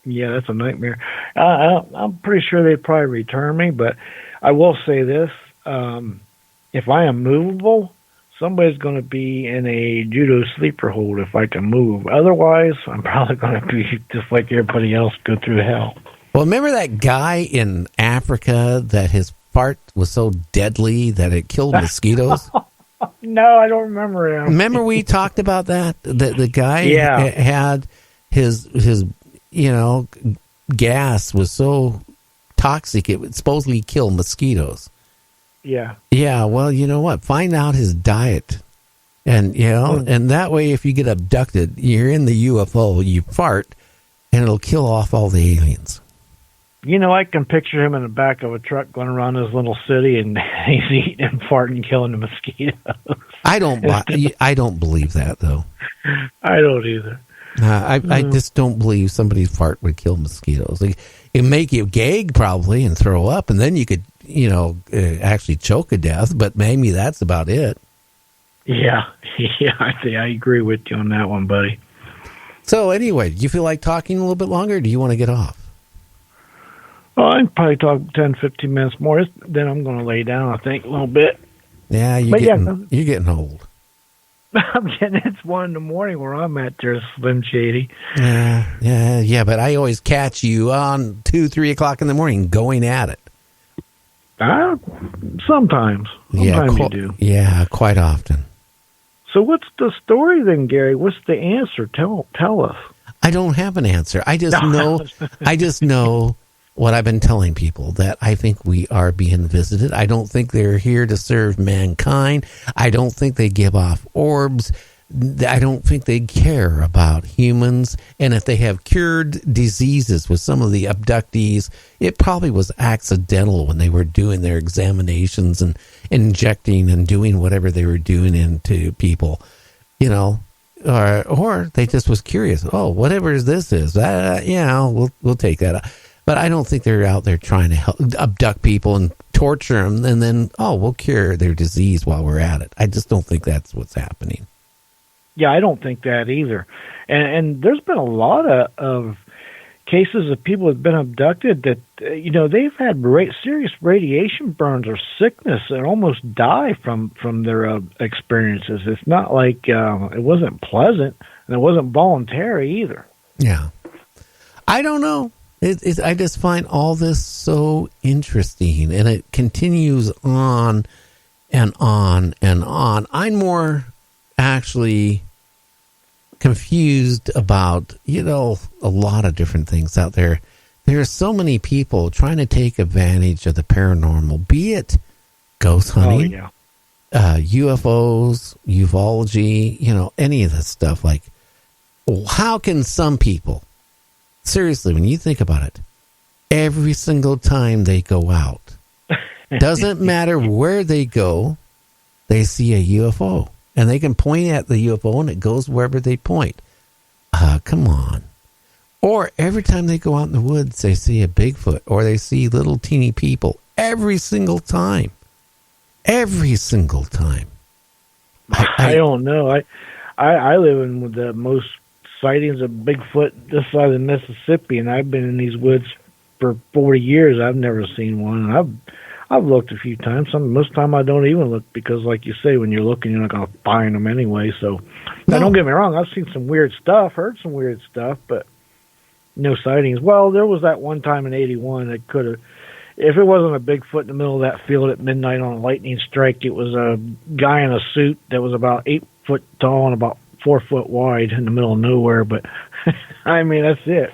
Yeah, that's a nightmare. I'm pretty sure they'd probably return me, but I will say this: if I am movable, somebody's going to be in a judo sleeper hold if I can move. Otherwise, I'm probably going to be just like everybody else, go through hell. Well, remember that guy in Africa that his fart was so deadly that it killed mosquitoes? No, I don't remember him. Remember we talked about that? The guy had his gas was so toxic it would supposedly kill mosquitoes. Yeah. Yeah, well, you know what? Find out his diet. And, and that way if you get abducted, you're in the UFO, you fart, and it'll kill off all the aliens. I can picture him in the back of a truck going around his little city, and he's eating and farting, killing the mosquitoes. I don't believe that, though. I don't either. I just don't believe somebody's fart would kill mosquitoes. It'd make you gag probably and throw up, and then you could, actually choke to death. But maybe that's about it. Yeah, I agree with you on that one, buddy. So anyway, do you feel like talking a little bit longer, or do you want to get off? Well, I can probably talk 10, 15 minutes more. Then I'm going to lay down, I think, a little bit. Yeah, you're getting old. It's 1 a.m. where I'm at there, Slim Shady. Yeah, but I always catch you on 2, 3 o'clock in the morning going at it. Sometimes you do. Yeah, quite often. So what's the story then, Gary? What's the answer? Tell us. I don't have an answer. I just know what I've been telling people, that I think we are being visited. I don't think they're here to serve mankind. I don't think they give off orbs. I don't think they care about humans. And if they have cured diseases with some of the abductees, it probably was accidental when they were doing their examinations and injecting and doing whatever they were doing into people, or they just was curious. Oh, whatever this is, we'll take that. But I don't think they're out there trying to abduct people and torture them and then, we'll cure their disease while we're at it. I just don't think that's what's happening. Yeah, I don't think that either. And there's been a lot of cases of people who've been abducted that, they've had serious radiation burns or sickness and almost die from their experiences. It's not like it wasn't pleasant, and it wasn't voluntary either. Yeah. I don't know. I just find all this so interesting, and it continues on and on and on. I'm more actually confused about, a lot of different things out there. There are so many people trying to take advantage of the paranormal, be it ghost hunting, UFOs, ufology, any of this stuff. Like, how can some people, seriously, when you think about it, every single time they go out, doesn't matter where they go, they see a UFO. And they can point at the UFO and it goes wherever they point. Come on. Or every time they go out in the woods, they see a Bigfoot or they see little teeny people. Every single time. Every single time. I don't know. I live in with the most sightings of Bigfoot this side of the Mississippi, and I've been in these woods for 40 years. I've never seen one. And I've looked a few times. Most of the time I don't even look because, like you say, when you're looking, you're not going to find them anyway. So, now, don't get me wrong. I've seen some weird stuff, heard some weird stuff, but no sightings. Well, there was that one time in 81 that could have, if it wasn't a Bigfoot in the middle of that field at midnight on a lightning strike, it was a guy in a suit that was about 8 foot tall and about 4 foot wide in the middle of nowhere. But, I mean, that's it.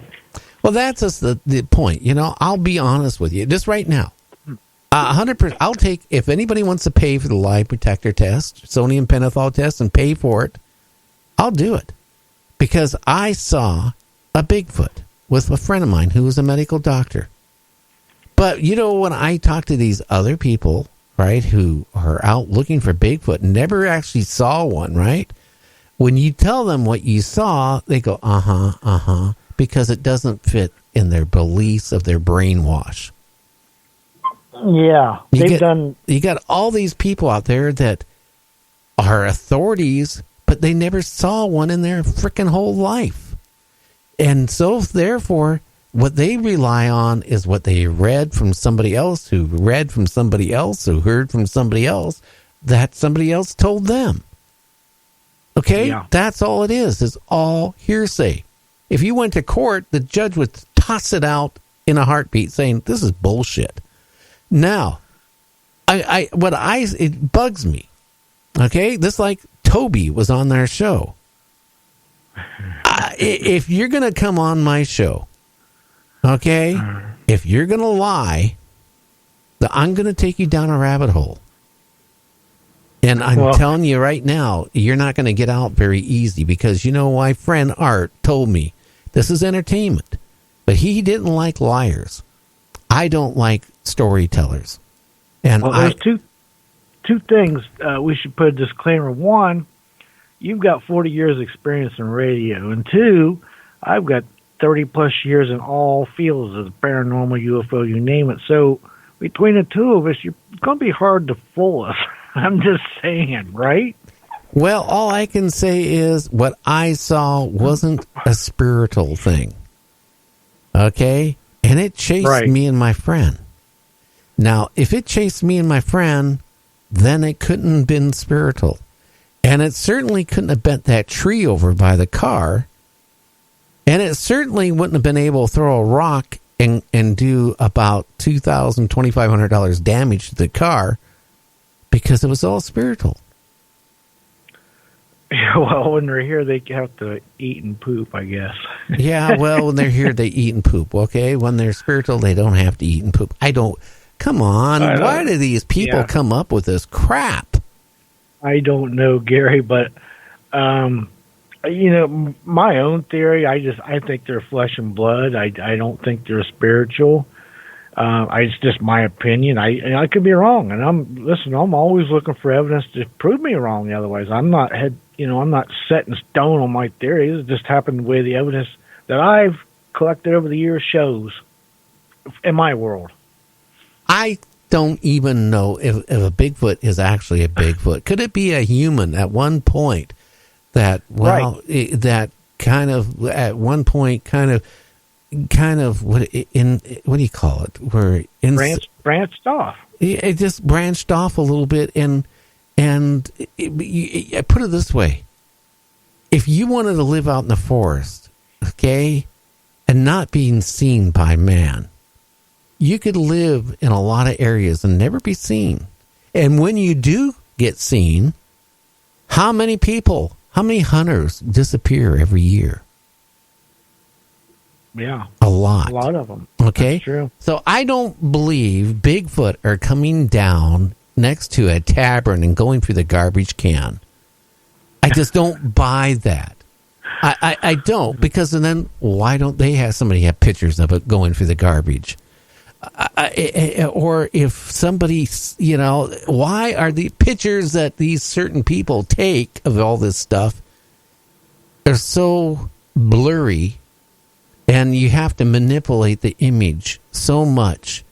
Well, that's just the point. I'll be honest with you. Just right now. 100%. I'll take, if anybody wants to pay for the lie detector test, sodium pentothal test, and pay for it, I'll do it. Because I saw a Bigfoot with a friend of mine who was a medical doctor. But, when I talk to these other people, right, who are out looking for Bigfoot, never actually saw one, right? When you tell them what you saw, they go, because it doesn't fit in their beliefs of their brainwash. Yeah, you got all these people out there that are authorities, but they never saw one in their freaking whole life. And so, therefore, What they rely on is what they read from somebody else, who read from somebody else, who heard from somebody else, that somebody else told them. Okay? Yeah. That's all it is. It's all hearsay. If you went to court, the judge would toss it out in a heartbeat saying, this is bullshit. Now, it bugs me. Okay? This like Toby was on their show. If you're going to come on my show, okay, if you're going to lie, I'm going to take you down a rabbit hole. And I'm telling you right now, you're not going to get out very easy because, my friend Art told me this is entertainment, but he didn't like liars. I don't like storytellers. And there's two things we should put a disclaimer. One, you've got 40 years experience in radio, and two, I've got 30 plus years in all fields of paranormal, UFO, you name it. So between the two of us, it's going to be hard to fool us. I'm just saying, right? Well, all I can say is what I saw wasn't a spiritual thing. Okay? And it chased me and my friend. Now, if it chased me and my friend, then it couldn't have been spiritual. And it certainly couldn't have bent that tree over by the car. And it certainly wouldn't have been able to throw a rock and do about $2,000, $2,500 damage to the car because it was all spiritual. Yeah, well, when they're here, they have to eat and poop, I guess. Yeah, well, when they're here, they eat and poop, okay? When they're spiritual, they don't have to eat and poop. Come on. Why do these people come up with this crap? I don't know, Gary, but, my own theory, I think they're flesh and blood. I don't think they're spiritual. It's just my opinion. I could be wrong, and I'm always looking for evidence to prove me wrong. Otherwise, I'm not set in stone on my theories. It just happened the way the evidence that I've collected over the years shows in my world. I don't even know if a Bigfoot is actually a Bigfoot. Could it be a human at one point that that kind of at one point kind of what do you call it? Where branched off. It just branched off a little bit, and I put it this way: if you wanted to live out in the forest, okay, and not being seen by man, you could live in a lot of areas and never be seen. And when you do get seen, how many hunters disappear every year? Yeah. A lot. A lot of them. Okay? That's true. So I don't believe Bigfoot are coming down next to a tavern and going through the garbage can. I just don't buy that. I don't, because then why don't they have somebody have pictures of it going through the garbage? Or if somebody, why are the pictures that these certain people take of all this stuff are so blurry, and you have to manipulate the image so much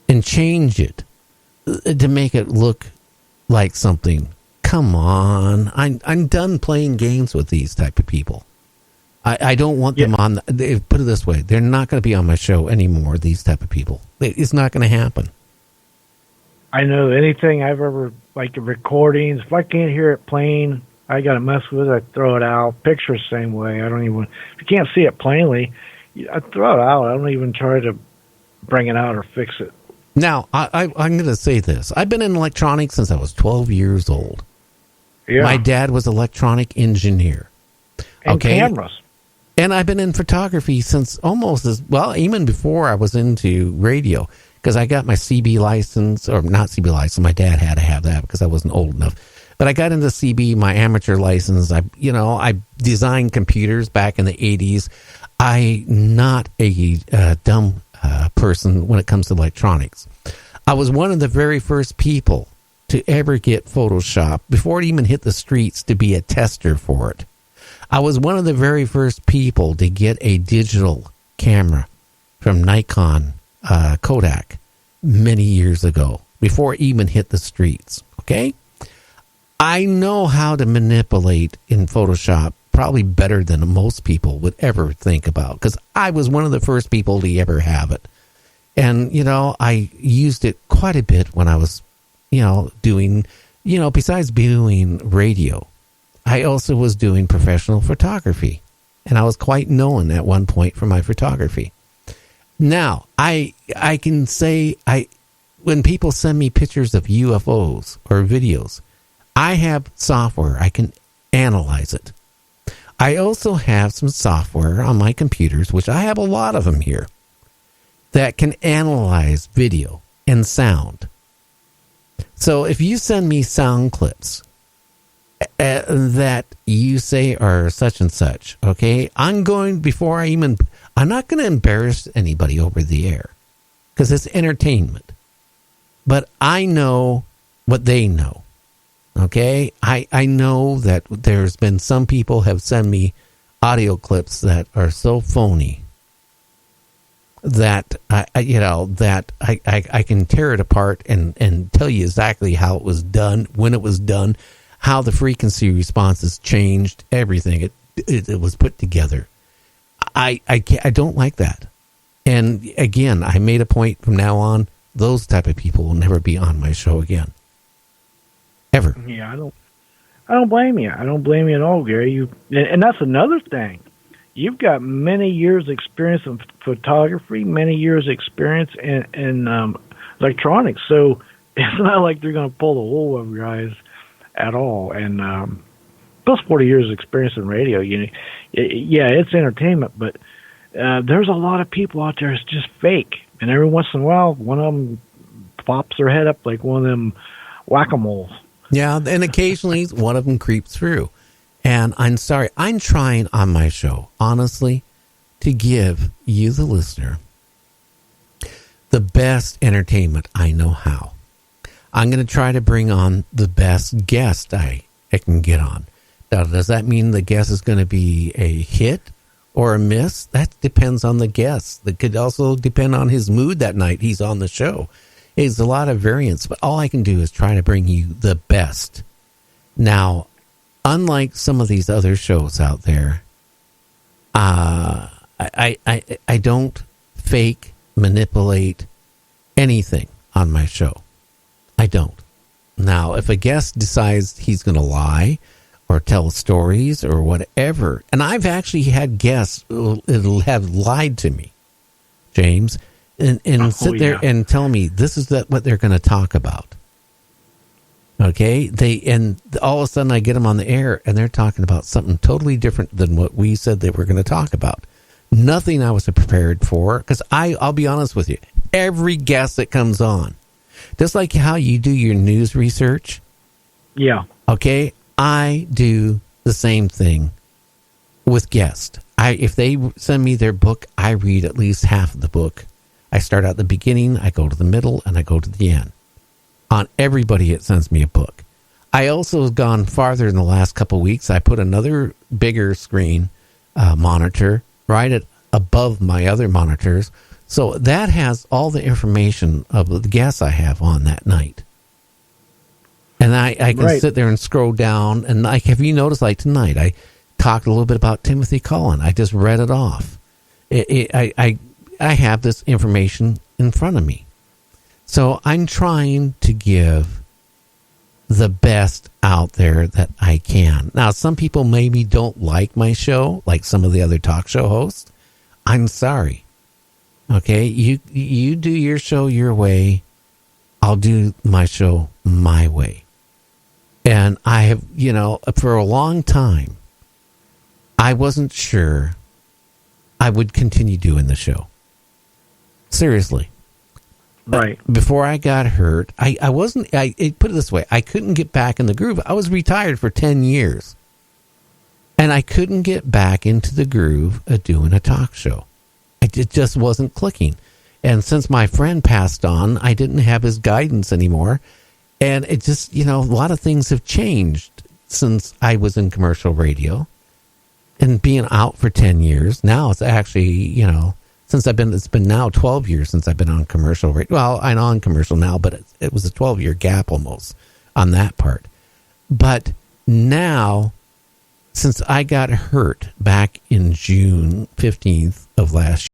and change it to make it look like something? Come on. I'm done playing games with these type of people. I don't want them on. Put it this way: they're not going to be on my show anymore. These type of people, it's not going to happen. I know anything I've ever like the recordings. If I can't hear it playing, I got to mess with it. I throw it out. Pictures same way. I don't even. If you can't see it plainly, I throw it out. I don't even try to bring it out or fix it. Now I'm going to say this: I've been in electronics since I was 12 years old. Yeah. My dad was an electronic engineer. And cameras. And I've been in photography since even before I was into radio, because I got my CB license, or not CB license. My dad had to have that because I wasn't old enough. But I got into CB, my amateur license. I designed computers back in the 80s. I'm not a dumb person when it comes to electronics. I was one of the very first people to ever get Photoshop before it even hit the streets to be a tester for it. I was one of the very first people to get a digital camera from Nikon Kodak many years ago, before it even hit the streets, okay? I know how to manipulate in Photoshop probably better than most people would ever think about, because I was one of the first people to ever have it. And, I used it quite a bit when I was, doing, besides doing radio, I also was doing professional photography. And I was quite known at one point for my photography. Now, I can say, when people send me pictures of UFOs or videos, I have software. I can analyze it. I also have some software on my computers, which I have a lot of them here, that can analyze video and sound. So if you send me sound clips that you say are such and such, okay, I'm not going to embarrass anybody over the air, because it's entertainment. But I know what they know. Okay, I know that there's been some people have sent me audio clips that are so phony that I can tear it apart and tell you exactly how it was done, when it was done, how the frequency responses changed, everything. It was put together. I don't like that. And again, I made a point from now on, those type of people will never be on my show again. Ever. Yeah, I don't blame you. I don't blame you at all, Gary. And that's another thing. You've got many years' experience in photography, many years' experience in electronics. So it's not like they're going to pull the wool over your eyes at all. And plus 40 years' experience in radio. Yeah, it's entertainment, but there's a lot of people out there that's just fake. And every once in a while, one of them pops their head up like one of them whack-a-moles. Yeah, and occasionally one of them creeps through. And I'm sorry, I'm trying on my show, honestly, to give you, the listener, the best entertainment I know how. I'm going to try to bring on the best guest I can get on. Now, does that mean the guest is going to be a hit or a miss? That depends on the guest. That could also depend on his mood that night he's on the show. It's a lot of variance, but all I can do is try to bring you the best. Now, unlike some of these other shows out there, I don't fake, manipulate anything on my show. I don't. Now, if a guest decides he's going to lie or tell stories or whatever, and I've actually had guests who'll have lied to me, James, and sit there and tell me this is what they're going to talk about. Okay, and all of a sudden I get them on the air and they're talking about something totally different than what we said they were going to talk about. Nothing I was prepared for, because I'll be honest with you, every guest that comes on, just like how you do your news research. Yeah. Okay, I do the same thing with guests. If they send me their book, I read at least half of the book. I start at the beginning, I go to the middle, and I go to the end. On everybody that sends me a book. I also have gone farther in the last couple of weeks. I put another bigger screen monitor right above my other monitors. So that has all the information of the guests I have on that night. And I can sit there and scroll down. And have you noticed, like tonight, I talked a little bit about Timothy Cullen. I just read it off. I have this information in front of me. So I'm trying to give the best out there that I can. Now, some people maybe don't like my show, like some of the other talk show hosts. I'm sorry. Okay, you do your show your way. I'll do my show my way. And I have, for a long time, I wasn't sure I would continue doing the show. Seriously. Right. Before I got hurt, I put it this way, I couldn't get back in the groove. I was retired for 10 years. And I couldn't get back into the groove of doing a talk show. It just wasn't clicking. And since my friend passed on, I didn't have his guidance anymore. And it just, a lot of things have changed since I was in commercial radio. And being out for 10 years, now it's actually, it's been now 12 years since I've been on commercial radio. Well, I'm on commercial now, but it was a 12-year gap almost on that part. But now, since I got hurt back in June 15th of last